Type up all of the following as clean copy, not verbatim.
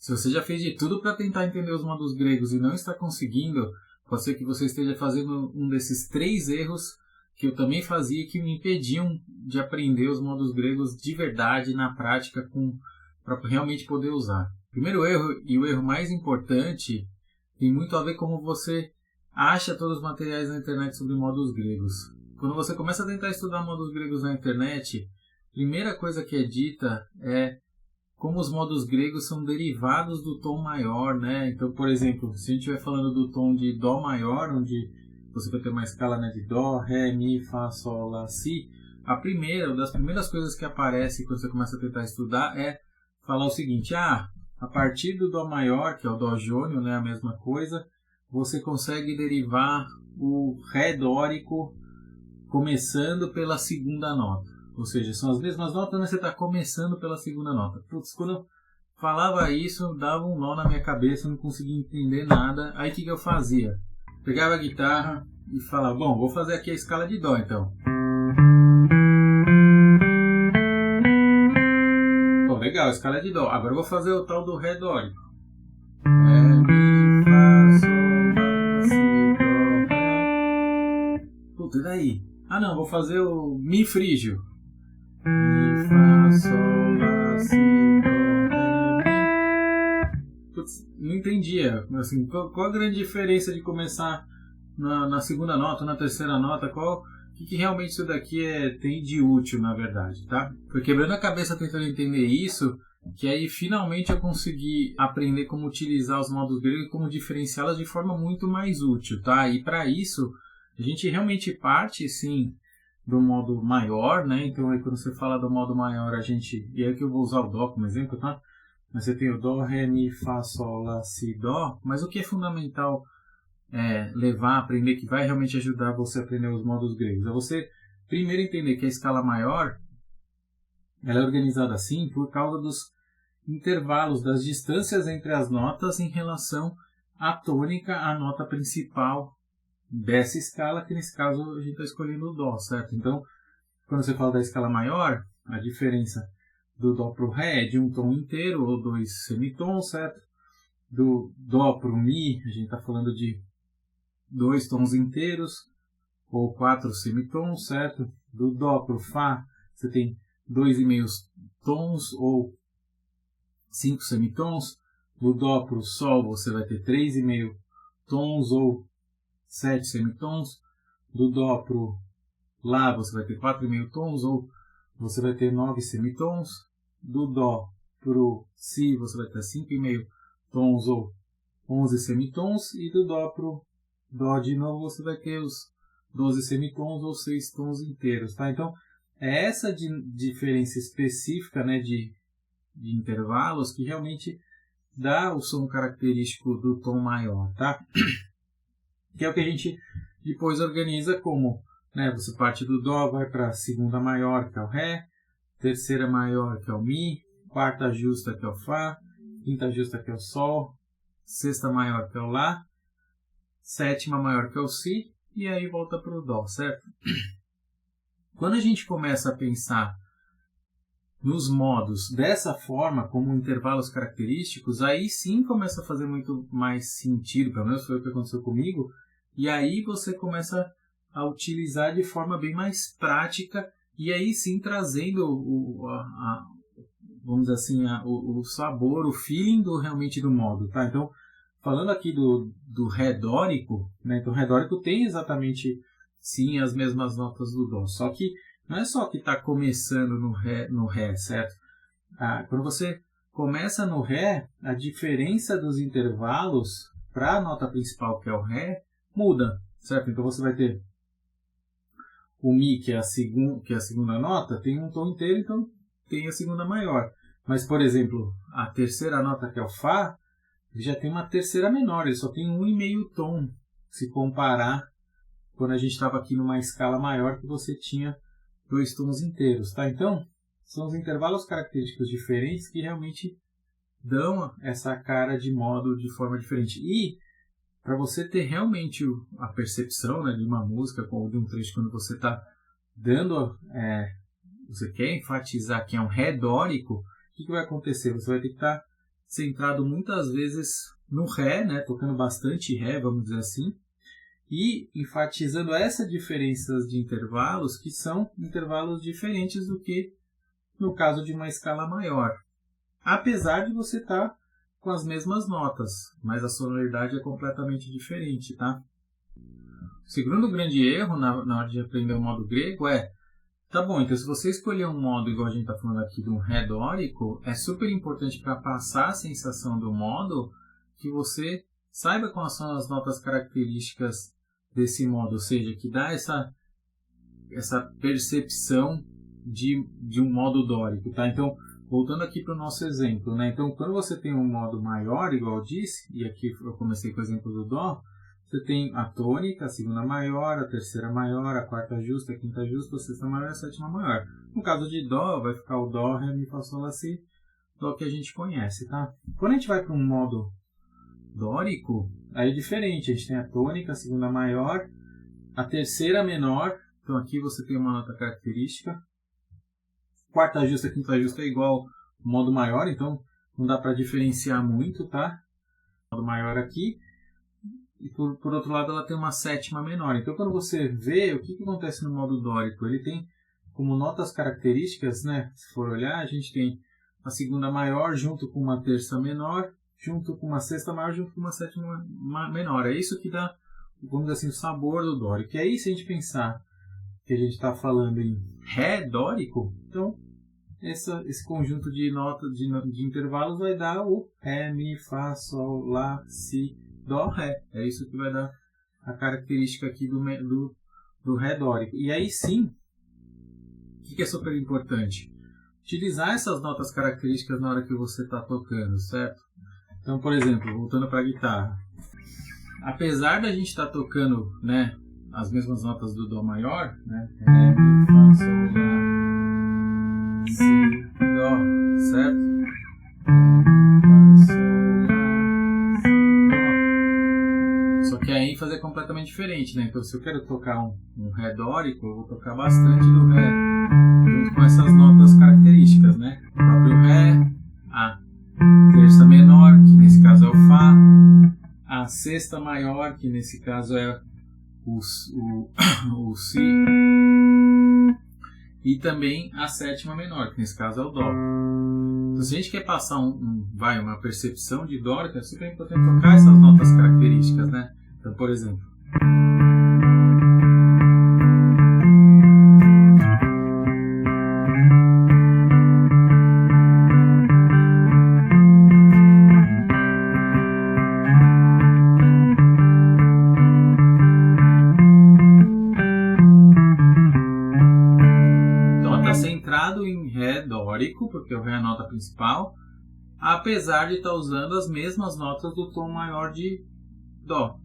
Se você já fez de tudo para tentar entender os modos gregos e não está conseguindo, pode ser que você esteja fazendo um desses 3 erros que eu também fazia, que me impediam de aprender os modos gregos de verdade, na prática, para realmente poder usar. O primeiro erro, e o erro mais importante, tem muito a ver com como você acha todos os materiais na internet sobre modos gregos. Quando você começa a tentar estudar modos gregos na internet, a primeira coisa que é dita é como os modos gregos são derivados do tom maior, né? Então, por exemplo, se a gente estiver falando do tom de Dó maior, onde você vai ter uma escala, né, de Dó, Ré, Mi, Fá, Sol, Lá, Si, uma das primeiras coisas que aparece quando você começa a tentar estudar é falar o seguinte: a partir do Dó maior, que é o Dó jônio, né, a mesma coisa, você consegue derivar o Ré dórico começando pela segunda nota. Ou seja, são as mesmas notas, mas você está começando pela segunda nota. Putz, quando eu falava isso, dava um nó na minha cabeça, eu não conseguia entender nada. Aí o que eu fazia? Pegava a guitarra e falava, bom, vou fazer aqui a escala de Dó então. Bom, legal, a escala de Dó. Agora eu vou fazer o tal do Ré dórico. Ré, Mi, Fá, Sol, Lá, Si, Dó, Ré. Putz, e daí? Ah não, vou fazer o Mi frígio. Mi, Fá, Sol, Lá, Si, Dó, Ré, Mi. Putz, não entendia. Assim, qual a grande diferença de começar na segunda nota, na terceira nota? O que realmente isso daqui tem de útil, na verdade, tá? Foi quebrando a cabeça tentando entender isso, que aí finalmente eu consegui aprender como utilizar os modos gregos e como diferenciá-los de forma muito mais útil, tá? E para isso, a gente realmente parte, sim, do modo maior, né? Então aí quando você fala do modo maior, e aí que eu vou usar o Dó como exemplo, tá? Mas você tem o Dó, Ré, Mi, Fá, Sol, Lá, Si, Dó. Mas o que é fundamental aprender, que vai realmente ajudar você a aprender os modos gregos, é você primeiro entender que a escala maior ela é organizada assim por causa dos intervalos, das distâncias entre as notas em relação à tônica, à nota principal dessa escala, que nesse caso a gente está escolhendo o Dó, certo? Então, quando você fala da escala maior, a diferença do Dó para o Ré é de um tom inteiro ou 2 semitons, certo? Do Dó para o Mi, a gente está falando de 2 tons inteiros ou 4 semitons, certo? Do Dó para o Fá, você tem 2,5 tons ou 5 semitons. Do Dó para o Sol, você vai ter 3,5 tons ou 7 semitons. Do Dó para o Lá, você vai ter 4,5 tons ou você vai ter 9 semitons. Do Dó para o Si, você vai ter 5,5 tons ou 11 semitons. E do Dó para o Dó de novo, você vai ter os 12 semitons ou 6 tons inteiros, tá? Então, é essa diferença específica, né, de intervalos que realmente dá o som característico do tom maior, tá? Que é o que a gente depois organiza como, né, você parte do Dó, vai para a segunda maior, que é o Ré, terceira maior, que é o Mi, quarta justa, que é o Fá, quinta justa, que é o Sol, sexta maior, que é o Lá, sétima maior, que é o Si, e aí volta para o Dó, certo? Quando a gente começa a pensar nos modos dessa forma, como intervalos característicos, aí sim começa a fazer muito mais sentido, pelo menos foi o que aconteceu comigo, e aí você começa a utilizar de forma bem mais prática, e aí sim trazendo vamos dizer assim, o sabor, o feeling realmente do modo, tá? Então, falando aqui do Ré dórico, né? Então, o Ré dórico tem exatamente, sim, as mesmas notas do Dó. Só que não é só que está começando no Ré, certo? Quando você começa no Ré, a diferença dos intervalos para a nota principal, que é o Ré, muda, certo? Então, você vai ter o Mi, que é a segunda nota, tem um tom inteiro, então tem a segunda maior. Mas, por exemplo, a terceira nota, que é o Fá, já tem uma terceira menor, ele só tem 1,5 tom, se comparar quando a gente estava aqui numa escala maior que você tinha 2 tons inteiros, tá? Então, são os intervalos característicos diferentes que realmente dão essa cara de modo de forma diferente. E, para você ter realmente a percepção, né, de uma música ou de um trecho, quando você está dando, você quer enfatizar que é um Ré dórico, o que vai acontecer? Você vai ter que estar centrado muitas vezes no Ré, né, tocando bastante Ré, vamos dizer assim, e enfatizando essas diferenças de intervalos, que são intervalos diferentes do que no caso de uma escala maior. Apesar de você estar com as mesmas notas, mas a sonoridade é completamente diferente, tá? O segundo grande erro na hora de aprender o modo grego é, tá bom, então se você escolher um modo, igual a gente está falando aqui, de um Ré dórico, é super importante para passar a sensação do modo que você saiba quais são as notas características desse modo, ou seja, que dá essa percepção de um modo dórico, tá? Então, voltando aqui para o nosso exemplo, né? Então, quando você tem um modo maior, igual eu disse, e aqui eu comecei com o exemplo do Dó, você tem a tônica, a segunda maior, a terceira maior, a quarta justa, a quinta justa, a sexta maior e a sétima maior. No caso de Dó, vai ficar o Dó, Ré, Mi, Fá, Sol, Lá, Si, Dó que a gente conhece, tá? Quando a gente vai para um modo dórico, aí é diferente. A gente tem a tônica, a segunda maior, a terceira menor. Então aqui você tem uma nota característica. Quarta justa, quinta justa é igual ao modo maior, então não dá para diferenciar muito, tá? O modo maior aqui. E por outro lado ela tem uma sétima menor. Então quando você vê o que acontece no modo dórico, ele tem como notas características, né? Se for olhar, a gente tem a segunda maior junto com uma terça menor, junto com uma sexta maior, junto com uma sétima menor. É isso que dá, vamos dizer assim, o sabor do dórico. E aí, se a gente pensar que a gente está falando em Ré dórico, então esse conjunto de notas de intervalos vai dar o Ré, Mi, Fá, Sol, Lá, Si, Dó, Ré. É isso que vai dar a característica aqui do Ré dórico. E aí sim, o que é super importante? Utilizar essas notas características na hora que você está tocando, certo? Então, por exemplo, voltando para a guitarra. Apesar da gente estar tocando, né, as mesmas notas do Dó maior, né, Ré, Mi, Fá, Sol, Lá, Si, Dó, certo? Fá, Sol, Lá, Si, Dó. Só que a ênfase é completamente diferente, né? Então, se eu quero tocar um Ré dórico, eu vou tocar bastante do Ré, junto com essas notas características, né? O próprio Ré, a terça menor, que nesse caso é o Fá, a sexta maior, que nesse caso é o Si, e também a sétima menor, que nesse caso é o Dó. Então, se a gente quer passar uma percepção de dórico, é super importante tocar essas notas características, né? Então, por exemplo, em Ré dórico, porque o Ré é a nota principal, apesar de estar usando as mesmas notas do tom maior de Dó.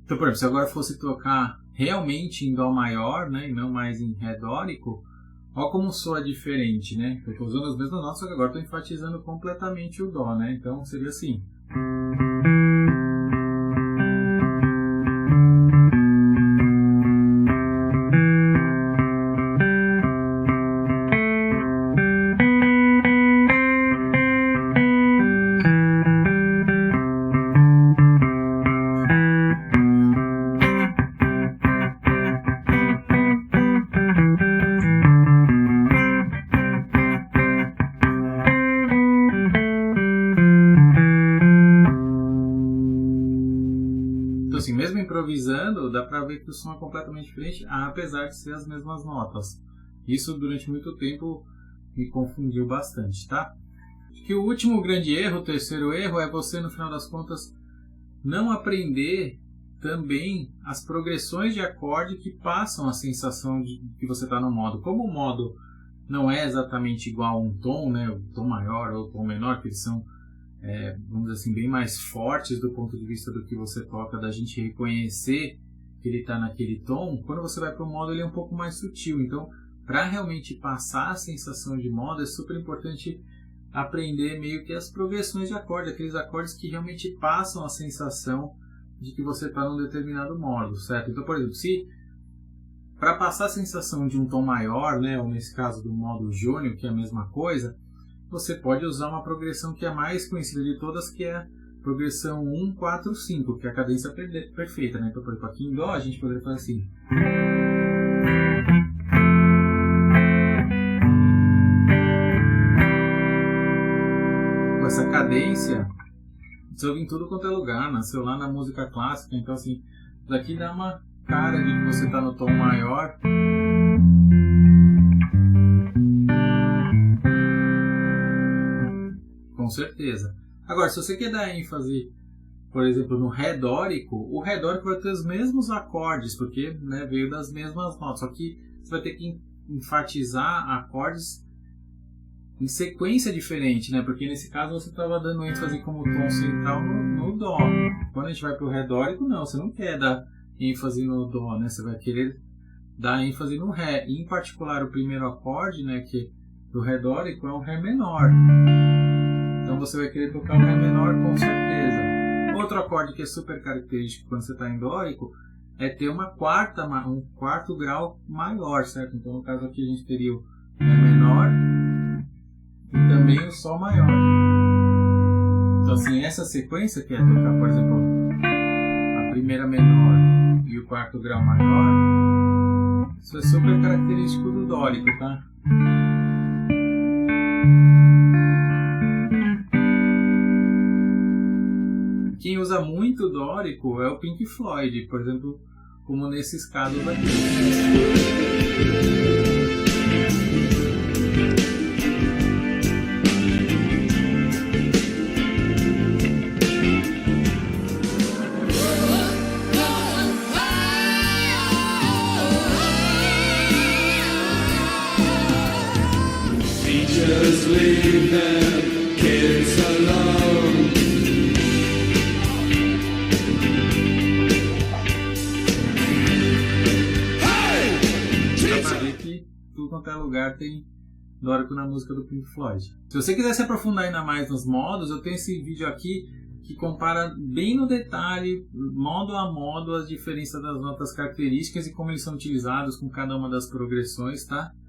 Então, por exemplo, se agora fosse tocar realmente em Dó maior, né, e não mais em Ré dórico, olha como soa diferente, né? Eu estou usando as mesmas notas, só que agora estou enfatizando completamente o Dó, né? Então seria assim. Assim, mesmo improvisando, dá pra ver que o som é completamente diferente, apesar de ser as mesmas notas. Isso durante muito tempo me confundiu bastante, tá? Acho que o último grande erro, o terceiro erro, é você, no final das contas, não aprender também as progressões de acorde que passam a sensação de que você está no modo. Como o modo não é exatamente igual a um tom, né? O tom maior ou o tom menor, que eles são vamos dizer assim, bem mais fortes do ponto de vista do que você toca, da gente reconhecer que ele está naquele tom. Quando você vai para o modo, ele é um pouco mais sutil. Então, para realmente passar a sensação de modo, é super importante aprender meio que as progressões de acorde, aqueles acordes que realmente passam a sensação de que você está num determinado modo, certo? Então, por exemplo, se para passar a sensação de um tom maior, né, ou nesse caso do modo jônio, que é a mesma coisa, você pode usar uma progressão que é a mais conhecida de todas, que é a progressão 1, 4, 5, que é a cadência perfeita, né? Então, por exemplo, aqui em Dó a gente poderia fazer assim. Com essa cadência, isso ouve em tudo quanto é lugar, nasceu lá na música clássica, então assim, daqui dá uma cara de que você está no tom maior. Com certeza. Agora, se você quer dar ênfase, por exemplo, no Ré dórico, o Ré dórico vai ter os mesmos acordes, porque, né, veio das mesmas notas, só que você vai ter que enfatizar acordes em sequência diferente, né? Porque nesse caso você estava dando ênfase como tom central no Dó. Quando a gente vai para o Ré dórico, não, você não quer dar ênfase no Dó, né? Você vai querer dar ênfase no Ré. E, em particular, o primeiro acorde, né, que do Ré dórico é um Ré menor. Então você vai querer tocar um Ré menor com certeza. Outro acorde que é super característico quando você está em dórico é ter um quarto grau maior, certo? Então no caso aqui a gente teria o Ré menor e também o Sol maior. Então assim, essa sequência que é tocar, por exemplo, a primeira menor e o quarto grau maior, isso é super característico do dórico, tá? Quem usa muito dórico é o Pink Floyd, por exemplo, como nesses casos aqui. Teachers leave their kids alone. Tudo quanto é lugar tem dórico na música do Pink Floyd. Se você quiser se aprofundar ainda mais nos modos, eu tenho esse vídeo aqui que compara bem no detalhe, modo a modo, as diferenças das notas características e como eles são utilizados com cada uma das progressões, tá?